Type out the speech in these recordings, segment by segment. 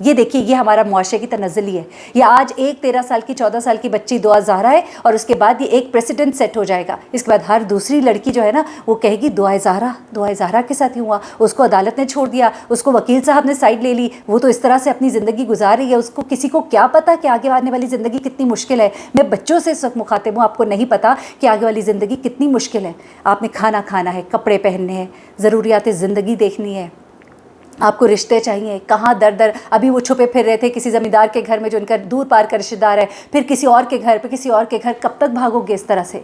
یہ دیکھیے یہ ہمارا معاشرے کی تنزلی ہے. یہ آج ایک 13 سال کی 14 سال کی بچی دعا زہرا ہے اور اس کے بعد یہ ایک پریسیڈنٹ سیٹ ہو جائے گا. اس کے بعد ہر دوسری لڑکی جو ہے نا وہ کہے گی دعائے زہرا کے ساتھ ہی ہوا. اس کو عدالت نے چھوڑ دیا, اس کو وکیل صاحب نے سائڈ لے لی, وہ تو اس طرح سے اپنی زندگی گزار رہی ہے. اس کو کسی کو کیا پتا کہ آگے آنے والی زندگی کتنی مشکل ہے. میں بچوں سے اس وقت مخاطب ہوں, آپ کو نہیں پتا کہ آگے والی زندگی کتنی مشکل ہے. آپ نے کھانا کھانا ہے, کپڑے پہننے ہیں, ضروریات زندگی دیکھنی ہے, آپ کو رشتے چاہیے. کہاں در ابھی وہ چھپے پھر رہے تھے کسی زمیندار کے گھر میں جو ان کا دور پار کا رشتہ دار ہے, پھر کسی اور کے گھر, پھر کسی اور کے گھر. کب تک بھاگو گے اس طرح سے؟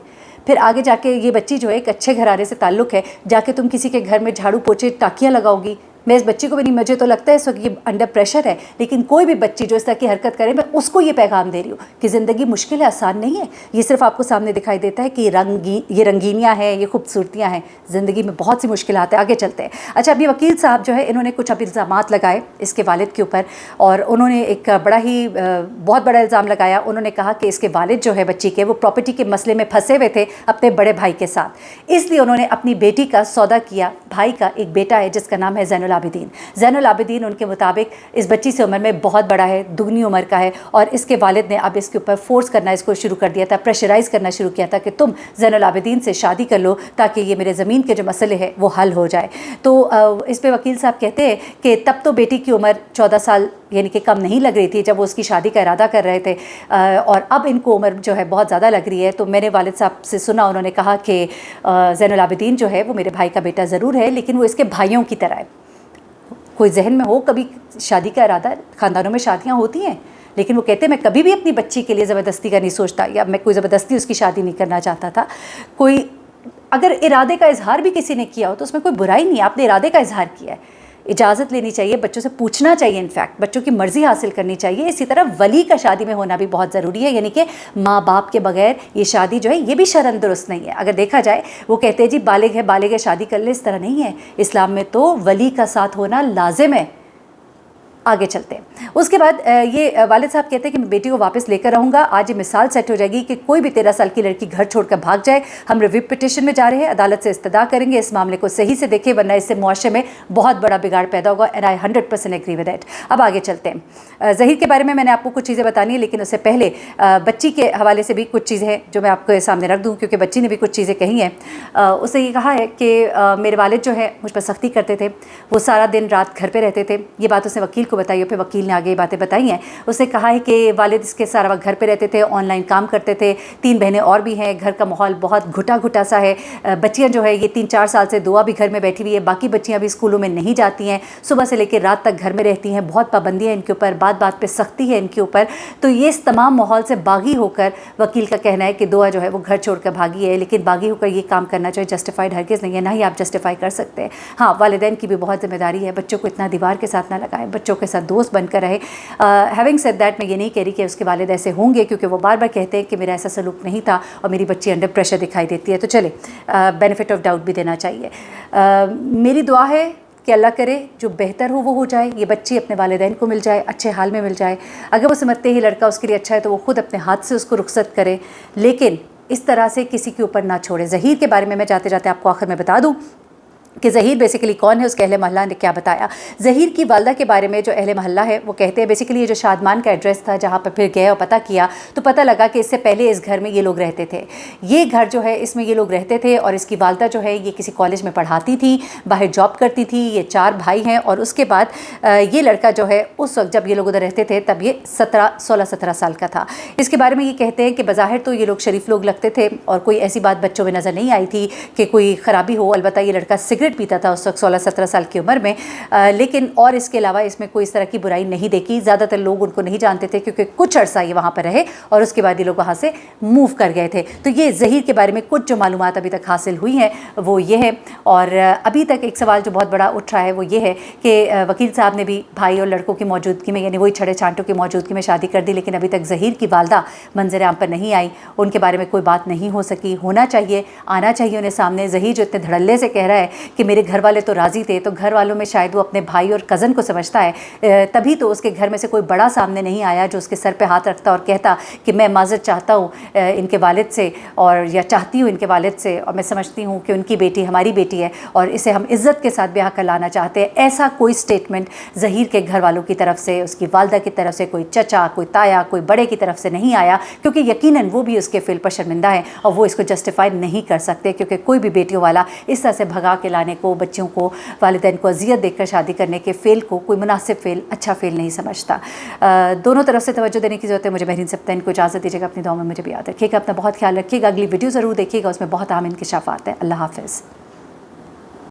پھر آگے جا کے یہ بچی جو ہے ایک اچھے گھرانے سے تعلق ہے, جا کے تم کسی کے گھر میں جھاڑو پوچھے ٹاکیاں لگاؤ گی. میں اس بچی کو بھی نہیں, مجھے تو لگتا ہے اس وقت یہ انڈر پریشر ہے, لیکن کوئی بھی بچی جو اس طرح کی حرکت کرے میں اس کو یہ پیغام دے رہی ہوں کہ زندگی مشکل ہے, آسان نہیں ہے. یہ صرف آپ کو سامنے دکھائی دیتا ہے کہ یہ رنگینیاں ہیں, یہ خوبصورتیاں ہیں. زندگی میں بہت سی مشکلات ہیں. آگے چلتے ہیں. اچھا, ابھی وکیل صاحب جو ہے انہوں نے کچھ اب الزامات لگائے اس کے والد کے اوپر, اور انہوں نے ایک بہت بڑا الزام لگایا. انہوں نے کہا کہ اس کے والد جو ہے بچی کے, وہ پراپرٹی کے مسئلے میں پھنسے ہوئے تھے اپنے بڑے بھائی کے ساتھ, اس لیے انہوں نے اپنی بیٹی کا سودا کیا. بھائی کا ایک بیٹا ہے جس کا نام ہے زین العابدین. زین العابدین ان کے مطابق اس بچی سے عمر میں بہت بڑا ہے, دگنی عمر کا ہے, اور اس کے والد نے اب اس کے اوپر فورس کرنا اس کو شروع کر دیا تھا, پریشرائز کرنا شروع کیا تھا کہ تم زین العابدین سے شادی کر لو تاکہ یہ میرے زمین کے جو مسئلے ہیں وہ حل ہو جائے. تو اس پہ وکیل صاحب کہتے ہیں کہ تب تو بیٹی کی عمر 14 سال یعنی کہ کم نہیں لگ رہی تھی جب وہ اس کی شادی کا ارادہ کر رہے تھے, اور اب ان کو عمر جو ہے بہت زیادہ لگ رہی ہے. تو میں نے والد صاحب سے سنا, انہوں نے کہا کہ زین العابدین جو ہے وہ میرے بھائی کا بیٹا ضرور ہے, لیکن وہ اس کے بھائیوں کی طرح ہے. کوئی ذہن میں ہو کبھی شادی کا ارادہ, خاندانوں میں شادیاں ہوتی ہیں, لیکن وہ کہتے ہیں میں کبھی بھی اپنی بچی کے لیے زبردستی کا نہیں سوچتا, یا میں کوئی زبردستی اس کی شادی نہیں کرنا چاہتا تھا. کوئی اگر ارادے کا اظہار بھی کسی نے کیا ہو تو اس میں کوئی برائی نہیں ہے, آپ نے ارادے کا اظہار کیا ہے. اجازت لینی چاہیے, بچوں سے پوچھنا چاہیے, انفیکٹ بچوں کی مرضی حاصل کرنی چاہیے. اسی طرح ولی کا شادی میں ہونا بھی بہت ضروری ہے, یعنی کہ ماں باپ کے بغیر یہ شادی جو ہے یہ بھی شرعاً درست نہیں ہے. اگر دیکھا جائے وہ کہتے ہیں جی بالغ ہے شادی کر لے, اس طرح نہیں ہے. اسلام میں تو ولی کا ساتھ ہونا لازم ہے. آگے چلتے ہیں. اس کے بعد یہ والد صاحب کہتے ہیں کہ میں بیٹی کو واپس لے کر آؤں گا. آج یہ مثال سیٹ ہو جائے گی کہ کوئی بھی 13 سال کی لڑکی گھر چھوڑ کر بھاگ جائے. ہم ریویو پٹیشن میں جا رہے ہیں, عدالت سے استدعا کریں گے, اس معاملے کو صحیح سے دیکھیں ورنہ اس سے معاشرے میں بہت بڑا بگاڑ پیدا ہوگا. And I 100% agree with that. اب آگے چلتے ہیں. ظہیر کے بارے میں نے آپ کو کچھ چیزیں بتانی ہیں, لیکن اس سے پہلے بچی کے حوالے سے بھی کچھ چیزیں ہیں جو میں آپ کے سامنے رکھ دوں, کیونکہ بچی نے بھی کچھ چیزیں کہی ہیں. اس نے یہ کہا ہے کہ میرے والد جو ہے مجھ پر سختی کرتے تھے, وہ سارا دن رات گھر پہ رہتے تھے. یہ بات اس نے وکیل کو بتائی, پھر وکیل آگے یہ باتیں بتائی ہیں. اس نے کہا ہے کہ والد اس کے سارا وقت گھر پہ رہتے تھے, آن لائن کام کرتے تھے, 3 بہنیں اور بھی ہیں, گھر کا ماحول بہت گھٹا سا ہے. بچیاں جو ہے یہ 3-4 سال سے دعا بھی گھر میں بیٹھی ہوئی ہے, باقی بچیاں بھی اسکولوں میں نہیں جاتی ہیں, صبح سے لے کے رات تک گھر میں رہتی ہیں, بہت پابندیاں ہیں ان کے اوپر, بات پہ سختی ہے ان کے اوپر. تو یہ اس تمام ماحول سے باغی ہو کر وکیل کا کہنا ہے کہ دعا جو ہے وہ گھر چھوڑ کر بھاگی ہے, لیکن باغی ہو کر یہ کام کرنا جو ہے جسٹیفائڈ ہرگز نہیں ہے, نہ ہی آپ جسٹیفائی کر سکتے ہیں. ہاں, والدین کی بھی بہت ذمہ داری ہے, بچوں کو اتنا دیوار کے ساتھ نہ لگائیں, بچوں کے ساتھ دوست بن کر رہے. ہیونگ سیڈ دیٹ میں یہ نہیں کہہ رہی کہ اس کے والد ایسے ہوں گے, کیونکہ وہ بار بار کہتے ہیں کہ میرا ایسا سلوک نہیں تھا اور میری بچی انڈر پریشر دکھائی دیتی ہے. تو چلے بینیفٹ آف ڈاؤٹ بھی دینا چاہیے. میری دعا ہے کہ اللہ کرے جو بہتر ہو وہ ہو جائے, یہ بچی اپنے والدین کو مل جائے, اچھے حال میں مل جائے. اگر وہ سمجھتے ہی لڑکا اس کے لیے اچھا ہے تو وہ خود اپنے ہاتھ سے اس کو رخصت کرے, لیکن اس طرح سے کسی کے اوپر نہ چھوڑے. ظہیر کے بارے میں جاتے جاتے آپ کو آخر میں بتا دوں کہ ظہیر بیسیکلی کون ہے, اس کے اہل محلہ نے کیا بتایا. ظہیر کی والدہ کے بارے میں جو اہل محلہ ہے وہ کہتے ہیں بیسیکلی یہ جو شادمان کا ایڈریس تھا جہاں پہ پھر گئے اور پتہ کیا تو پتہ لگا کہ اس سے پہلے اس گھر میں یہ لوگ رہتے تھے. یہ گھر جو ہے اس میں یہ لوگ رہتے تھے, اور اس کی والدہ جو ہے یہ کسی کالج میں پڑھاتی تھی, باہر جاب کرتی تھی. یہ 4 بھائی ہیں, اور اس کے بعد یہ لڑکا جو ہے اس وقت جب یہ لوگ ادھر رہتے تھے تب یہ 16-17 سال کا تھا. اس کے بارے میں یہ کہتے ہیں کہ بظاہر تو یہ لوگ شریف لوگ لگتے تھے اور کوئی ایسی بات بچوں میں نظر نہیں آئی تھی کہ کوئی خرابی ہو. البتہ یہ لڑکا سگریٹ پیتا تھا اس وقت 16-17 سال کی عمر میں, لیکن اور اس کے علاوہ اس میں کوئی اس طرح کی برائی نہیں دیکھی. زیادہ تر لوگ ان کو نہیں جانتے تھے کیونکہ کچھ عرصہ یہ وہاں پر رہے اور اس کے بعد یہ لوگ وہاں سے موو کر گئے تھے. تو یہ ظہیر کے بارے میں کچھ جو معلومات ابھی تک حاصل ہوئی ہیں وہ یہ ہے. اور ابھی تک ایک سوال جو بہت بڑا اٹھ رہا ہے وہ یہ ہے کہ وکیل صاحب نے بھی بھائی اور لڑکوں کی موجودگی میں, یعنی وہی چھڑے چھانٹوں کی موجودگی میں شادی کر دی, لیکن ابھی تک ظہیر کی والدہ منظر عام پر نہیں آئی, ان کے بارے میں کوئی بات نہیں ہو سکی. ہونا چاہیے, آنا چاہیے انہیں سامنے. ظہیر جو اتنے دھڑلے سے کہہ رہا ہے کہ میرے گھر والے تو راضی تھے، تو گھر والوں میں شاید وہ اپنے بھائی اور کزن کو سمجھتا ہے، تبھی تو اس کے گھر میں سے کوئی بڑا سامنے نہیں آیا جو اس کے سر پہ ہاتھ رکھتا اور کہتا کہ میں معذرت چاہتا ہوں ان کے والد سے، اور یا چاہتی ہوں ان کے والد سے، اور میں سمجھتی ہوں کہ ان کی بیٹی ہماری بیٹی ہے اور اسے ہم عزت کے ساتھ بیاہ کر لانا چاہتے ہیں۔ ایسا کوئی سٹیٹمنٹ ظہیر کے گھر والوں کی طرف سے، اس کی والدہ کی طرف سے، کوئی چچا، کوئی تایا، کوئی بڑے کی طرف سے نہیں آیا، کیونکہ یقیناً وہ بھی اس کے فعل پر شرمندہ ہیں اور وہ اس کو جسٹیفائی نہیں کر سکتے، کیونکہ کوئی بھی بیٹیوں والا اس طرح سے بھگا کے لانے کو، بچوں کو، والدین کو اذیت دے کر شادی کرنے کے فعل کو کوئی مناسب فعل، اچھا فعل نہیں سمجھتا۔ دونوں طرف سے توجہ دینے کی ضرورت ہے۔ مجھے بحرین سبطین کو اجازت دیجیے گا، اپنی دعاؤں میں مجھے بھی یاد رکھیے گا، اپنا بہت خیال رکھیے گا۔ اگلی ویڈیو ضرور دیکھیے گا، اس میں بہت اہم انکشافات ہیں۔ اللہ حافظ۔